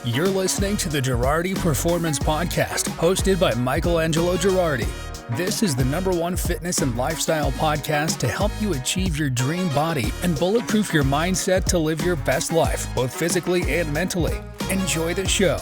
You're listening to the Gerardi Performance Podcast, hosted by Michelangelo Gerardi. This is the #1 fitness and lifestyle podcast to help you achieve your dream body and bulletproof your mindset to live your best life, both physically and mentally. Enjoy the show.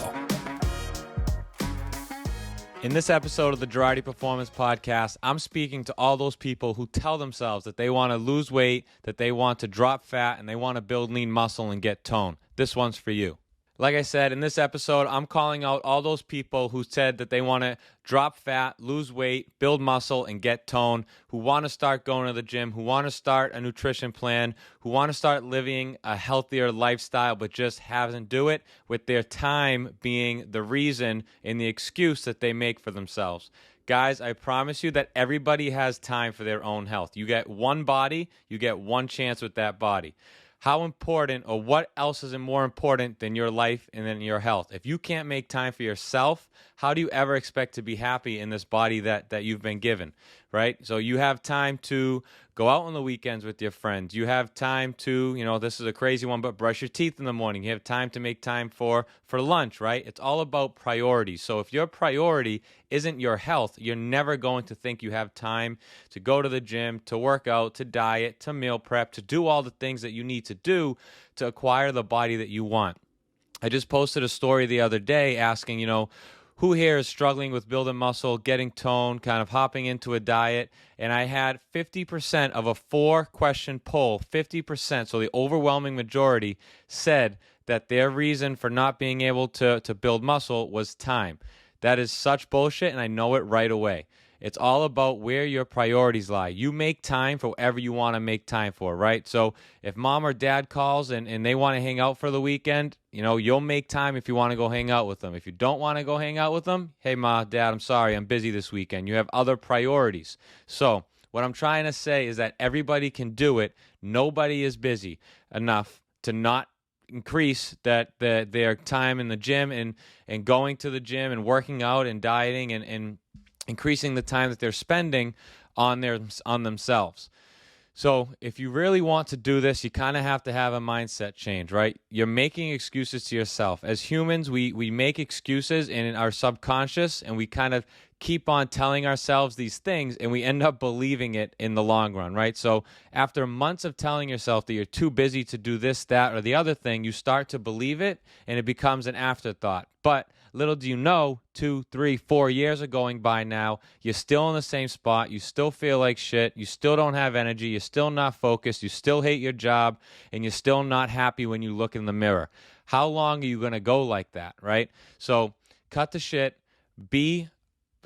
In this episode of the Gerardi Performance Podcast, I'm speaking to all those people who tell themselves that they want to lose weight, that they want to drop fat, and they want to build lean muscle and get tone. This one's for you. Like I said, in this episode, I'm calling out all those people who said that they want to drop fat, lose weight, build muscle, and get tone, who want to start going to the gym, who want to start a nutrition plan, who want to start living a healthier lifestyle, but just haven't do it, with their time being the reason and the excuse that they make for themselves. Guys, I promise you that everybody has time for their own health. You get one body, you get one chance with that body. How important, or what else is more important than your life and than your health? If you can't make time for yourself, how do you ever expect to be happy in this body that you've been given, right? So you have time to go out on the weekends with your friends. You have time to, this is a crazy one, but brush your teeth in the morning. You have time to make time for lunch, right? It's all about priorities. So if your priority isn't your health, you're never going to think you have time to go to the gym, to work out, to diet, to meal prep, to do all the things that you need to do to acquire the body that you want. I just posted a story the other day asking, who here is struggling with building muscle, getting tone, kind of hopping into a diet? And I had 50% of a 4-question poll, 50%, so the overwhelming majority said that their reason for not being able to build muscle was time. That is such bullshit, and I know it right away. It's all about where your priorities lie. You make time for whatever you want to make time for, right? So if mom or dad calls and they want to hang out for the weekend, you'll make time if you want to go hang out with them. If you don't want to go hang out with them, hey, ma, dad, I'm sorry, I'm busy this weekend. You have other priorities. So what I'm trying to say is that everybody can do it. Nobody is busy enough to not increase their time in the gym and going to the gym and working out and dieting and increasing the time that they're spending on themselves. So if you really want to do this, you kind of have to have a mindset change, right? You're making excuses to yourself. As humans, we make excuses in our subconscious, and we kind of keep on telling ourselves these things, and we end up believing it in the long run, right? So after months of telling yourself that you're too busy to do this, that, or the other thing, you start to believe it, and it becomes an afterthought. But little do you know, 2, 3, 4 years are going by now. You're still in the same spot. You still feel like shit. You still don't have energy. You're still not focused. You still hate your job, and you're still not happy when you look in the mirror. How long are you going to go like that, right? So cut the shit. Be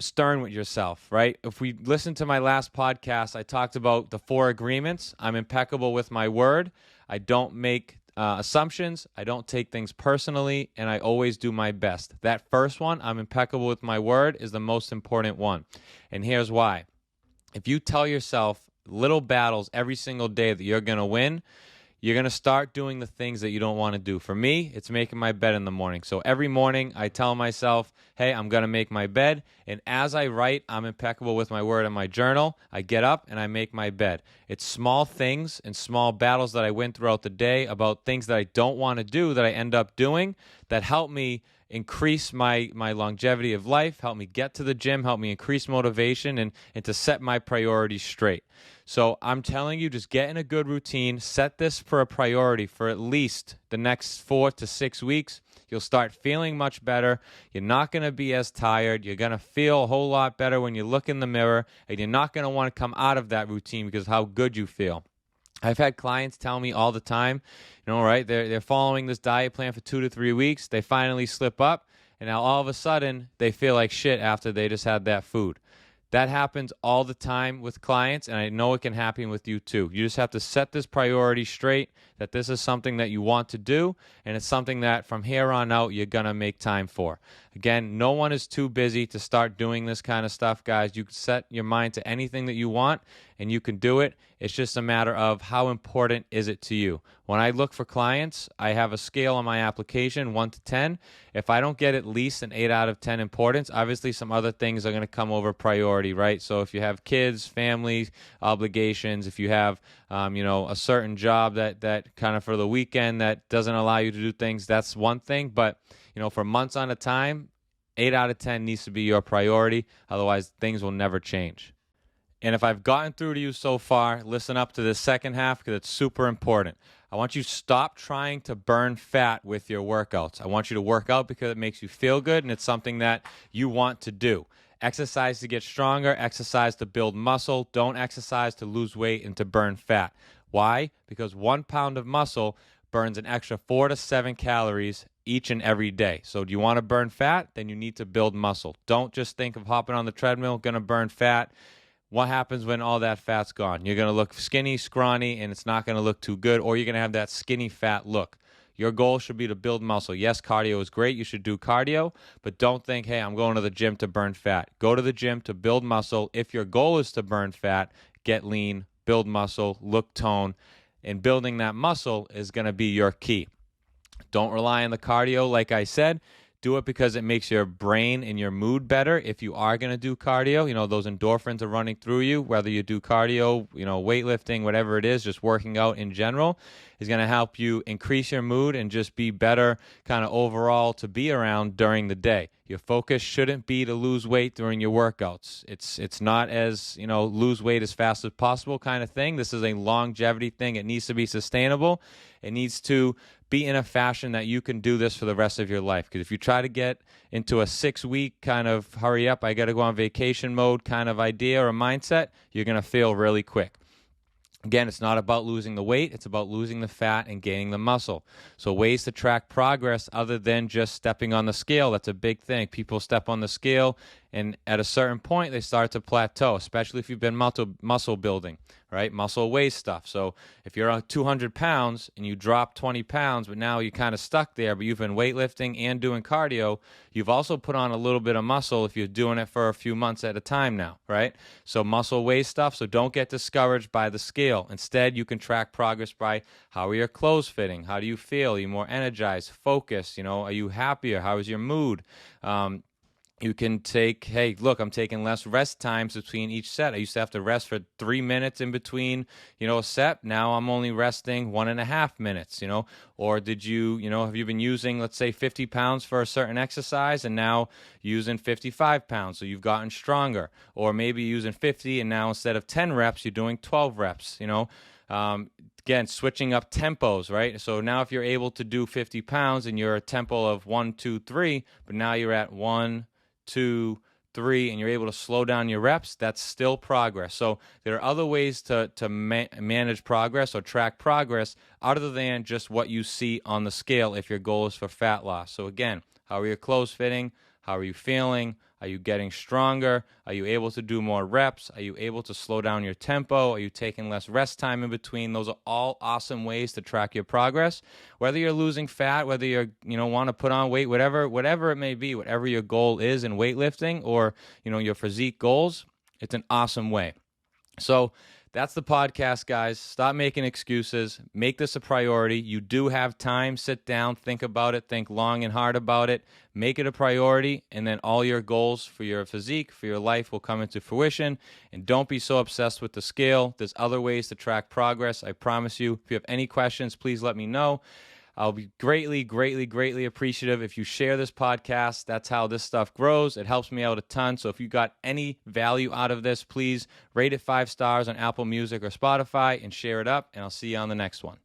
stern with yourself, right? If we listen to my last podcast, I talked about the 4 agreements. I'm impeccable with my word. I don't make assumptions. I don't take things personally, and I always do my best. That first one, I'm impeccable with my word, is the most important one. And here's why. If you tell yourself little battles every single day that you're going to win, you're going to start doing the things that you don't want to do. For me, it's making my bed in the morning. So every morning I tell myself, hey, I'm going to make my bed. And as I write, I'm impeccable with my word in my journal. I get up and I make my bed. It's small things and small battles that I win throughout the day about things that I don't want to do that I end up doing that help me increase my longevity of life, help me get to the gym, help me increase motivation, and to set my priorities straight. So I'm telling you, just get in a good routine. Set this for a priority for at least the next 4 to 6 weeks. You'll start feeling much better. You're not going to be as tired. You're going to feel a whole lot better when you look in the mirror, and you're not going to want to come out of that routine because of how good you feel. I've had clients tell me all the time, right, they're following this diet plan for 2 to 3 weeks. They finally slip up, and now all of a sudden they feel like shit after they just had that food. That happens all the time with clients, and I know it can happen with you too. You just have to set this priority straight, that this is something that you want to do, and it's something that from here on out you're going to make time for. Again, no one is too busy to start doing this kind of stuff, guys. You can set your mind to anything that you want, and you can do it. It's just a matter of how important is it to you. When I look for clients, I have a scale on my application, 1 to 10. If I don't get at least an 8 out of 10 importance, obviously some other things are going to come over priority, right? So if you have kids, family, obligations, if you have, a certain job that kind of for the weekend that doesn't allow you to do things, that's one thing. But, for months on a time, 8 out of 10 needs to be your priority. Otherwise, things will never change. And if I've gotten through to you so far, listen up to the second half because it's super important. I want you to stop trying to burn fat with your workouts. I want you to work out because it makes you feel good and it's something that you want to do. Exercise to get stronger, exercise to build muscle. Don't exercise to lose weight and to burn fat. Why? Because 1 pound of muscle burns an extra 4 to 7 calories each and every day. So do you want to burn fat? Then you need to build muscle. Don't just think of hopping on the treadmill, going to burn fat. What happens when all that fat's gone? You're going to look skinny, scrawny, and it's not going to look too good, or you're going to have that skinny fat look. Your goal should be to build muscle. Yes, cardio is great. You should do cardio, but don't think, hey, I'm going to the gym to burn fat. Go to the gym to build muscle. If your goal is to burn fat, get lean, build muscle, look tone, and building that muscle is going to be your key. Don't rely on the cardio, like I said. Do it because it makes your brain and your mood better. If you are going to do cardio, those endorphins are running through you, whether you do cardio, weightlifting, whatever it is, just working out in general is going to help you increase your mood and just be better kind of overall to be around during the day. Your focus shouldn't be to lose weight during your workouts. It's not as, lose weight as fast as possible kind of thing. This is a longevity thing. It needs to be sustainable. It needs to be in a fashion that you can do this for the rest of your life. Because if you try to get into a 6-week kind of hurry up, I got to go on vacation mode kind of idea or mindset, you're going to fail really quick. Again, it's not about losing the weight. It's about losing the fat and gaining the muscle. So ways to track progress other than just stepping on the scale. That's a big thing. People step on the scale, and at a certain point, they start to plateau, especially if you've been muscle building, right? Muscle weighs stuff. So if you're on 200 pounds and you drop 20 pounds, but now you're kind of stuck there, but you've been weightlifting and doing cardio, you've also put on a little bit of muscle if you're doing it for a few months at a time now, right? So muscle weighs stuff, so don't get discouraged by the scale. Instead, you can track progress by how are your clothes fitting? How do you feel? Are you more energized, focused? Are you happier? How is your mood? You can take, hey, look, I'm taking less rest times between each set. I used to have to rest for 3 minutes in between, a set. Now I'm only resting 1.5 minutes, Or did you, have you been using, let's say, 50 pounds for a certain exercise and now using 55 pounds, so you've gotten stronger. Or maybe using 50 and now instead of 10 reps, you're doing 12 reps, Again, switching up tempos, right? So now if you're able to do 50 pounds and you're a tempo of 1, 2, 3, but now you're at 1, 2, 3, and you're able to slow down your reps, that's still progress. So there are other ways to manage progress or track progress other than just what you see on the scale if your goal is for fat loss. So again, how are your clothes fitting? How are you feeling? Are you getting stronger? Are you able to do more reps? Are you able to slow down your tempo? Are you taking less rest time in between? Those are all awesome ways to track your progress. Whether you're losing fat, whether you're, want to put on weight, whatever it may be, whatever your goal is in weightlifting or, your physique goals, it's an awesome way. So that's the podcast, guys. Stop making excuses. Make this a priority. You do have time. Sit down, think about it, think long and hard about it. Make it a priority, and then all your goals for your physique, for your life will come into fruition. And don't be so obsessed with the scale. There's other ways to track progress, I promise you. If you have any questions, please let me know. I'll be greatly, greatly, greatly appreciative if you share this podcast. That's how this stuff grows. It helps me out a ton. So if you got any value out of this, please rate it 5 stars on Apple Music or Spotify and share it up. And I'll see you on the next one.